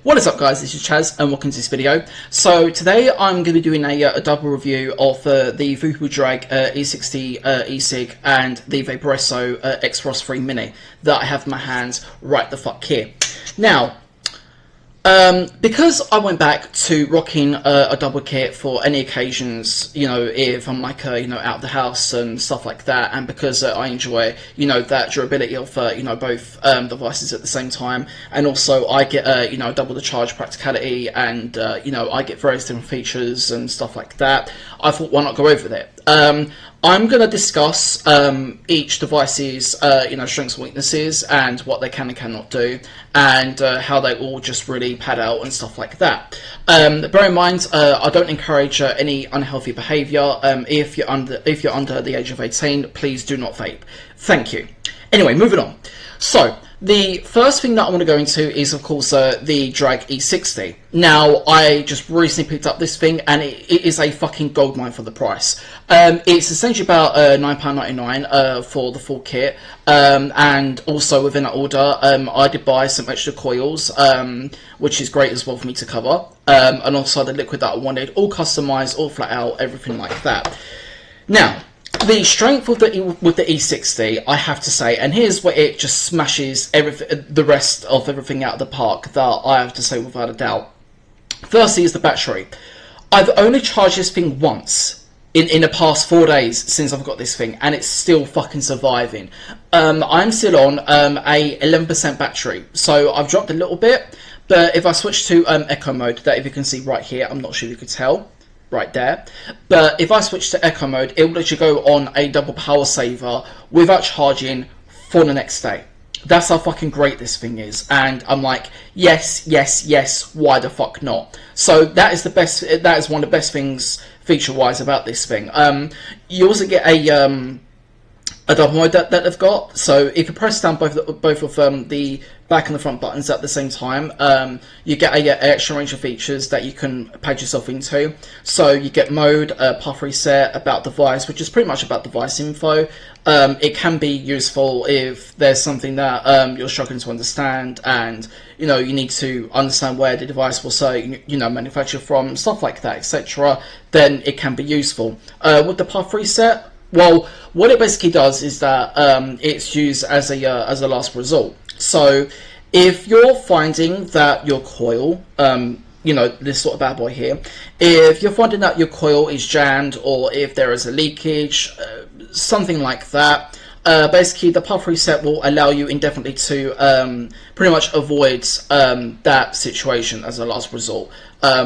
What is up, guys? This is Chaz and welcome to this video. So today I'm going to be doing a double review of the VooPoo Drag E60 Xros3 and the VAPORESSO XROS3 Mini that I have in my hands right the fuck here. Now, because I went back to rocking a double kit for any occasions, you know, if I'm like, you know, out of the house and stuff like that, and because I enjoy, you know, that durability of, you know, both devices at the same time, and also I get, you know, double the charge practicality, and, you know, I get various different features and stuff like that, I thought, why not go over there? I'm going to discuss each device's you know, strengths and weaknesses and what they can and cannot do, and how they all just really pad out and stuff like that. Bear in mind, I don't encourage any unhealthy behaviour. If you're under the age of 18, please do not vape. Thank you. Anyway, moving on. So, the first thing that I want to go into is, of course, the Drag E60. Now, I just recently picked up this thing, and it is a fucking goldmine for the price. It's essentially about £9.99 for the full kit, and also within that order, I did buy some extra coils, which is great as well for me to cover, and also the liquid that I wanted, all customised, all flat out, everything like that. Now, the strength with the E60, I have to say, and here's where it just smashes the rest of everything out of the park, that I have to say without a doubt. Firstly is the battery. I've only charged this thing once in the past 4 days since I've got this thing, and it's still fucking surviving. I'm still on a 11% battery, so I've dropped a little bit, but if I switch to eco mode, that if you can see right here, I'm not sure if you could tell, right there, but if I switch to eco mode, it will let you go on a double power saver without charging for the next day. That's how fucking great this thing is, and I'm like, yes, yes, yes, why the fuck not? So that is the best, that is one of the best things feature wise about this thing. You also get a double mode that they've got, so if you press down both of the back and the front buttons at the same time, you get a extra range of features that you can page yourself into. So you get mode, path reset, about device, which is pretty much about device info. It can be useful if there's something that you're struggling to understand, and you know, you need to understand where the device will say, you know, manufacture from, stuff like that, etc. Then it can be useful. With the path reset, well, what it basically does is that it's used as a last resort. So if you're finding that your coil, you know, this sort of bad boy here, if you're finding that your coil is jammed, or if there is a leakage, something like that, basically the path reset will allow you indefinitely to pretty much avoid that situation as a last resort,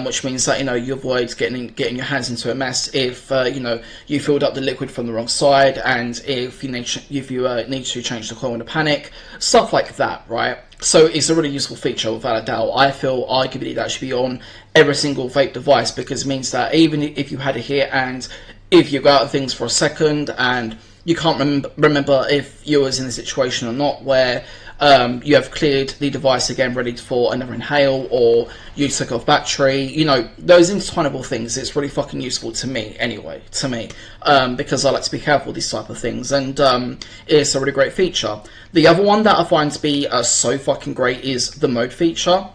which means that, you know, you avoid getting your hands into a mess if you know, you filled up the liquid from the wrong side, and if you need to change the coil in a panic, stuff like that, right? So it's a really useful feature without a doubt. I feel arguably that should be on every single vape device, because it means that even if you had it here, and if you go out of things for a second and you can't remember if you was in a situation or not, where you have cleared the device again, ready for another inhale, or you took off battery, you know, those intertwinable things, it's really fucking useful to me, anyway, because I like to be careful with these type of things, and it's a really great feature. The other one that I find to be so fucking great is the mode feature,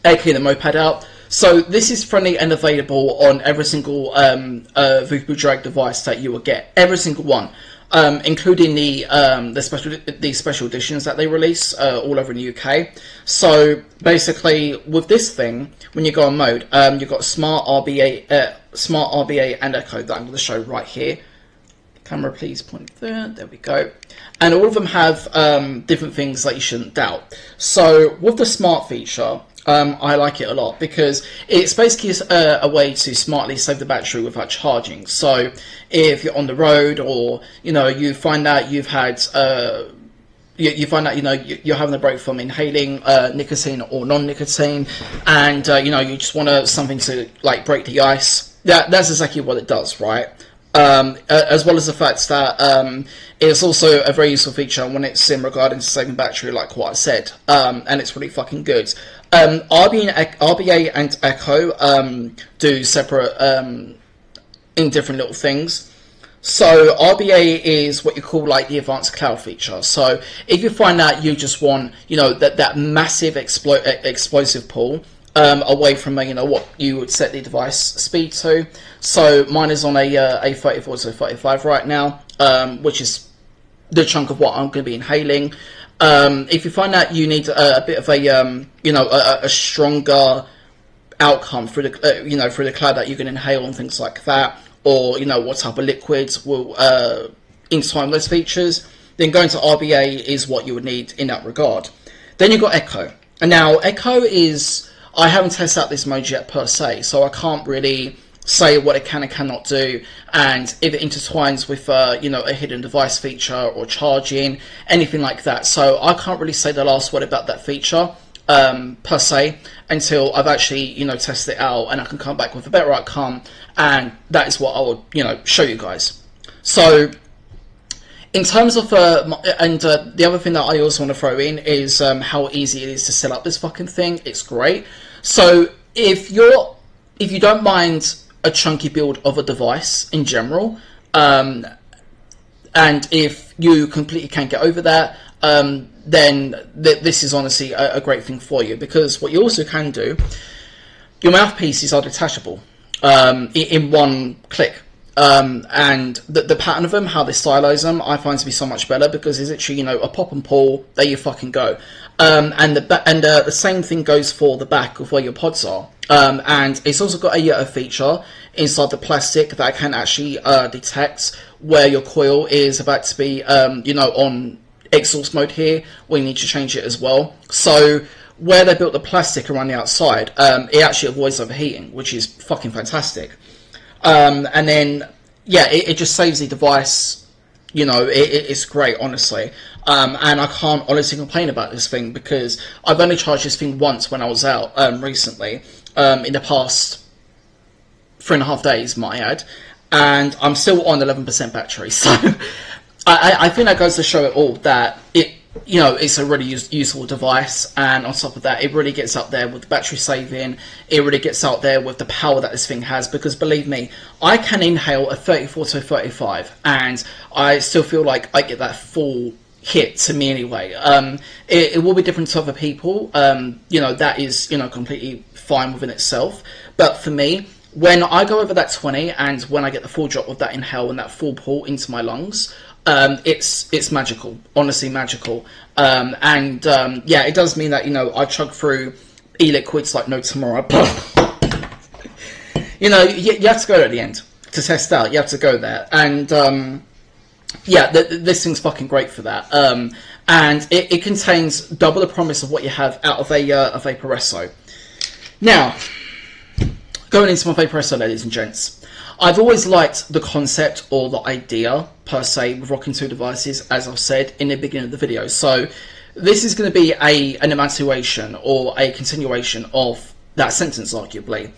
aka the mode pad out. So this is friendly and available on every single VooPoo Drag device that you will get, every single one, including the special editions that they release all over in the UK. So basically, with this thing, when you go on mode, you've got smart RBA and echo that I'm going to show right here. Camera, please point there. There we go. And all of them have different things that you shouldn't doubt. So with the smart feature, I like it a lot, because it's basically a way to smartly save the battery without charging. So if you're on the road, or you know, you find out you've had you find out, you know, you're having a break from inhaling nicotine or non-nicotine, and you know, you just want something to like break the ice. That's exactly what it does, right? As well as the fact that it's also a very useful feature when it's in regarding to saving battery, like what I said, and it's really fucking good. RBA and Echo do separate in different little things. So RBA is what you call like the advanced cloud feature. So if you find that you just want, that massive explosive pull away from what you would set the device speed to. So mine is on a 34 to 35 right now, which is the chunk of what I'm going to be inhaling. If you find that you need a bit of a stronger outcome through the through the cloud that you can inhale and things like that, or what type of liquids will intertwine those features, then going to RBA is what you would need in that regard. Then you've got Echo, and now Echo is, I haven't tested out this mode yet per se, so I can't really say what it can and cannot do, and if it intertwines with a hidden device feature or charging, anything like that. So I can't really say the last word about that feature per se until I've actually tested it out and I can come back with a better outcome, and that is what I will show you guys. So in terms of the other thing that I also want to throw in is how easy it is to set up this fucking thing. It's great. So if you don't mind a chunky build of a device in general, and if you completely can't get over that, then this is honestly a great thing for you, because what you also can do, your mouthpieces are detachable in one click. And the pattern of them, how they stylize them, I find to be so much better, because it's literally a pop and pull, there you fucking go. And the same thing goes for the back of where your pods are. And it's also got a feature inside the plastic that can actually detect where your coil is about to be on exhaust mode here, we need to change it as well. So where they built the plastic around the outside, it actually avoids overheating, which is fucking fantastic. And then it just saves the device. It's great, honestly. And I can't honestly complain about this thing, because I've only charged this thing once when I was out recently, in the past 3.5 days, might I add, and I'm still on 11% battery. So I think that goes to show it all, that it's a really useful device, and on top of that, it really gets up there with the battery saving. It really gets out there with the power that this thing has, because believe me, I can inhale a 34 to 35 and I still feel like I get that full hit to me anyway. It will be different to other people, that is completely fine within itself, but for me, when I go over that 20 and when I get the full drop of that inhale and that full pull into my lungs, it's magical, honestly magical. It does mean that I chug through e-liquids like no tomorrow. you have to go at the end to test out. You have to go there, and this thing's fucking great for that. And it contains double the promise of what you have out of a VAPORESSO. Now, going into my VAPORESSO, ladies and gents, I've always liked the concept or the idea per se with rocking two devices, as I've said in the beginning of the video. So this is going to be an emancipation or a continuation of that sentence, arguably.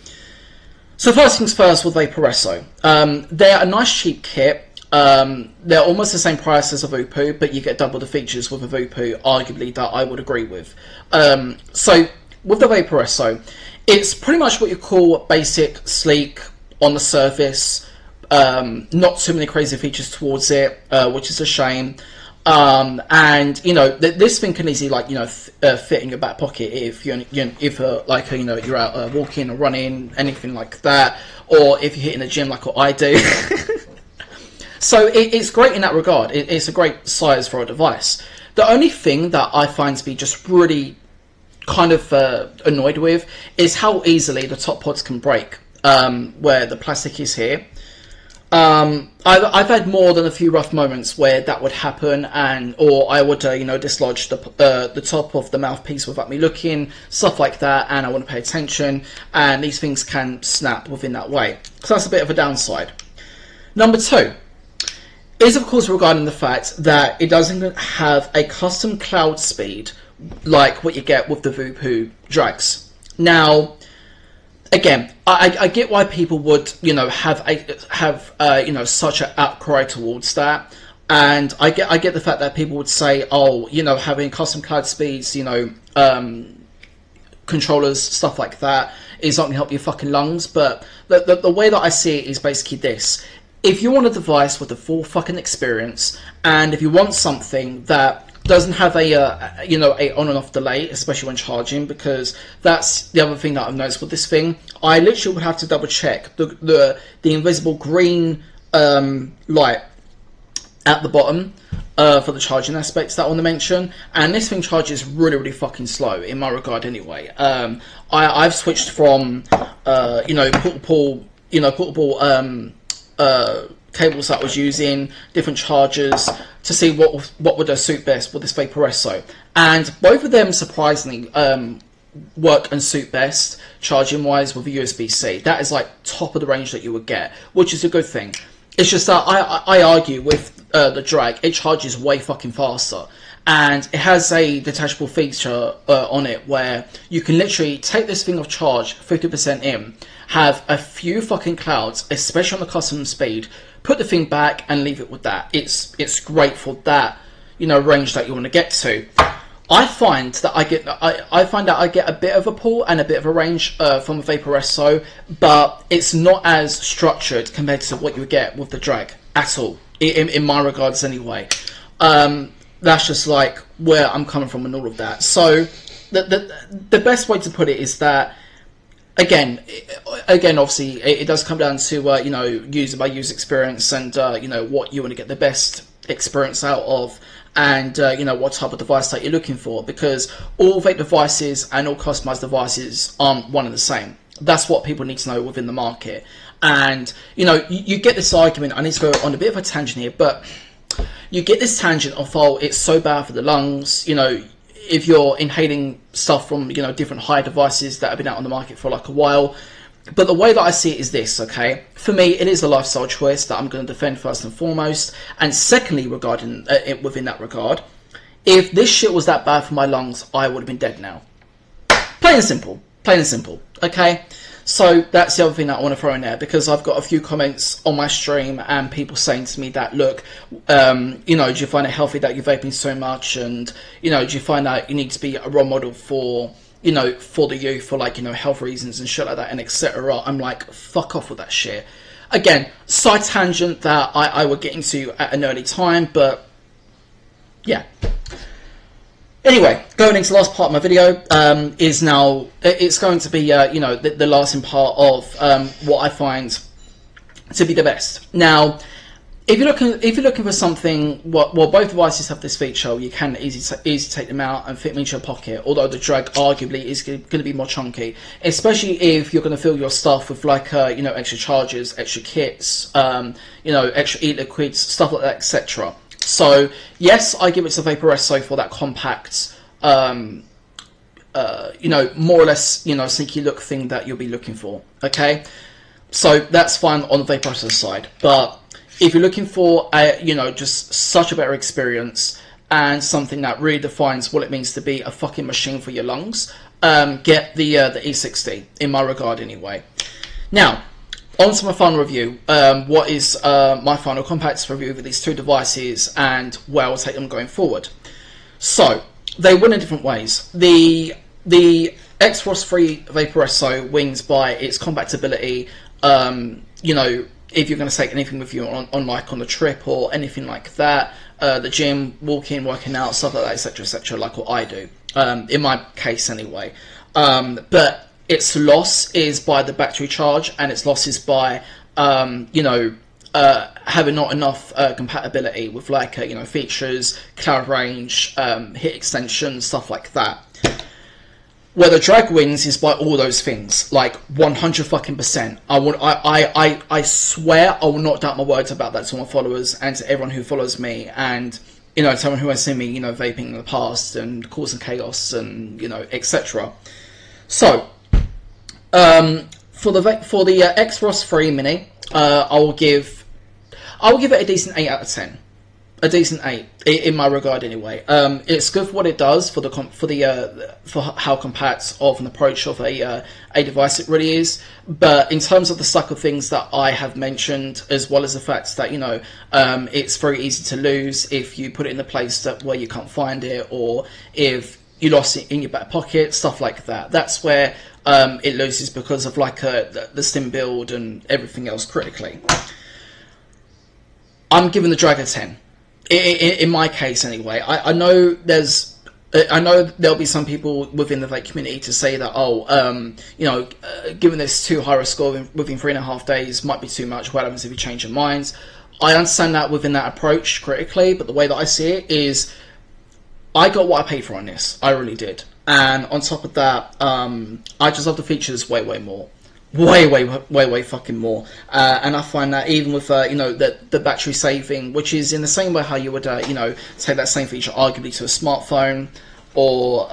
So first things first with VAPORESSO. They're a nice cheap kit. They're almost the same price as a VooPoo, but you get double the features with a VooPoo, arguably, that I would agree with. So with the VAPORESSO, it's pretty much what you call basic, sleek, on the surface, not too many crazy features towards it, which is a shame. And this thing can easily fit in your back pocket if you're out walking or running, anything like that, or if you're hitting the gym like what I do. So it's great in that regard. It's a great size for a device. The only thing that I find to be just really kind of annoyed with is how easily the top pods can break. Where the plastic is here. I've had more than a few rough moments where that would happen, or I would dislodge the top of the mouthpiece without me looking, stuff like that, and I wouldn't pay attention, and these things can snap within that way. So that's a bit of a downside. Number two is, of course, regarding the fact that it doesn't have a custom cloud speed like what you get with the VooPoo drags. Now, again, I get why people would, have such an outcry towards that, and I get the fact that people would say, oh, having custom cloud speeds, controllers, stuff like that, is not going to help your fucking lungs. But the way that I see it is basically this: if you want a device with a full fucking experience, and if you want something that doesn't have a you know, a on and off delay, especially when charging, because that's the other thing that I've noticed with this thing. I literally would have to double check the invisible green light at the bottom for the charging aspects that I want to mention, and this thing charges really fucking slow in my regard anyway. I've switched from you know, portable cables that I was using, different chargers, to see what would suit best with this VAPORESSO, and both of them surprisingly work and suit best charging wise with a USB-C. That is like top of the range that you would get, which is a good thing. It's just that I argue with the Drag, it charges way fucking faster, and it has a detachable feature on it where you can literally take this thing off charge 50% in, have a few fucking clouds, especially on the custom speed, put the thing back and leave it with that. It's great for that, you know, range that you want to get to. I find that I get a bit of a pull and a bit of a range from a VAPORESSO, but it's not as structured compared to what you would get with the Drag at all, in my regards anyway. That's just like where I'm coming from and all of that. So the best way to put it is that, again, obviously, it does come down to you know, user by user experience, and you know, what you want to get the best experience out of, and you know, what type of device that you're looking for, because all vape devices and all customized devices aren't one and the same. That's what people need to know within the market. And you know, you get this argument. I need to go on a bit of a tangent here, but you get this tangent of, oh, it's so bad for the lungs, you know, if you're inhaling stuff from, you know, different high devices that have been out on the market for like a while. But the way that I see it is this, okay? For me, it is a lifestyle choice that I'm going to defend first and foremost. And secondly, regarding it, within that regard, if this shit was that bad for my lungs, I would have been dead now. Plain and simple. Plain and simple. Okay? So that's the other thing that I want to throw in there, because I've got a few comments on my stream and people saying to me that, look, you know, do you find it healthy that you're vaping so much? And, you know, do you find that you need to be a role model for, you know, for the youth, for like, you know, health reasons and shit like that, and etc. I'm like, fuck off with that shit. Again, side tangent that I will get into at an early time, but yeah. Anyway, going into the last part of my video is now, it's going to be, you know, the lasting part of what I find to be the best. Now, if you're looking for something, well, both devices have this feature. You can easily take them out and fit them into your pocket. Although the Drag arguably is going to be more chunky, especially if you're going to fill your stuff with like you know, extra chargers, extra kits, you know, extra e-liquids, stuff like that, etc. So yes, I give it to VAPORESSO for that compact, you know, more or less, you know, sneaky look thing that you'll be looking for. Okay, so that's fine on the VAPORESSO side, but if you're looking for a, you know, just such a better experience and something that really defines what it means to be a fucking machine for your lungs, get the E60, in my regard anyway. Now, on to my final review. What is my final compact review of these two devices and where I'll take them going forward. So, they win in different ways. The XROS3 VAPORESSO wins by its compatibility, you know, if you're going to take anything with you on like on the trip or anything like that, the gym, walking, working out, stuff like that, etc., like what I do, in my case anyway. But its loss is by the battery charge, and its loss is by, you know, having not enough compatibility with like, you know, features, cloud range, hit extension, stuff like that. Where the Drag wins is by all those things, like 100%. I swear I will not doubt my words about that to my followers and to everyone who follows me, and, you know, to everyone who has seen me, you know, vaping in the past and causing chaos and, you know, etc. So, for the XROS3 Mini, I will give it a decent 8 out of 10. A decent 8 in my regard anyway. It's good for what it does, for how compact of an approach of a device it really is. But in terms of the stack of things that I have mentioned, as well as the fact that, you know, it's very easy to lose if you put it in a place where you can't find it, or if you lost it in your back pocket, stuff like that. That's where it loses, because of like the stim build and everything else critically. I'm giving the Drag a 10. In my case, anyway. I know there'll be some people within the vape community to say that, giving this too high a score within 3.5 days might be too much. What happens if you change your minds? I understand that within that approach critically, but the way that I see it is, I got what I paid for on this. I really did. And on top of that, I just love the features way more. Way fucking more. And I find that even with the battery saving, which is in the same way how you would take that same feature arguably to a smartphone, or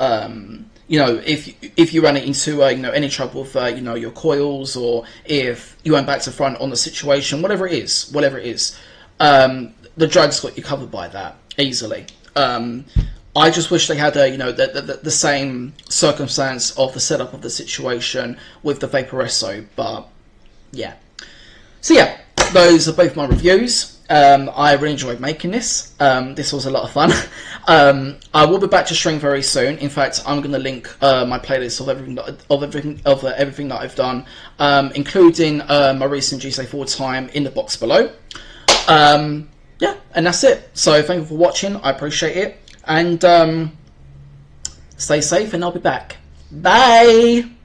if you run it into any trouble with your coils, or if you went back to front on the situation, whatever it is, the Drag's got you covered by that easily. I just wish they had the same circumstance of the setup of the situation with the VooPoo, but yeah. So yeah, those are both my reviews. I really enjoyed making this. This was a lot of fun. I will be back to stream very soon. In fact, I'm going to link my playlist of everything that I've done, including my recent GSA4 time, in the box below. Yeah, and that's it. So thank you for watching. I appreciate it. And stay safe, and I'll be back. Bye!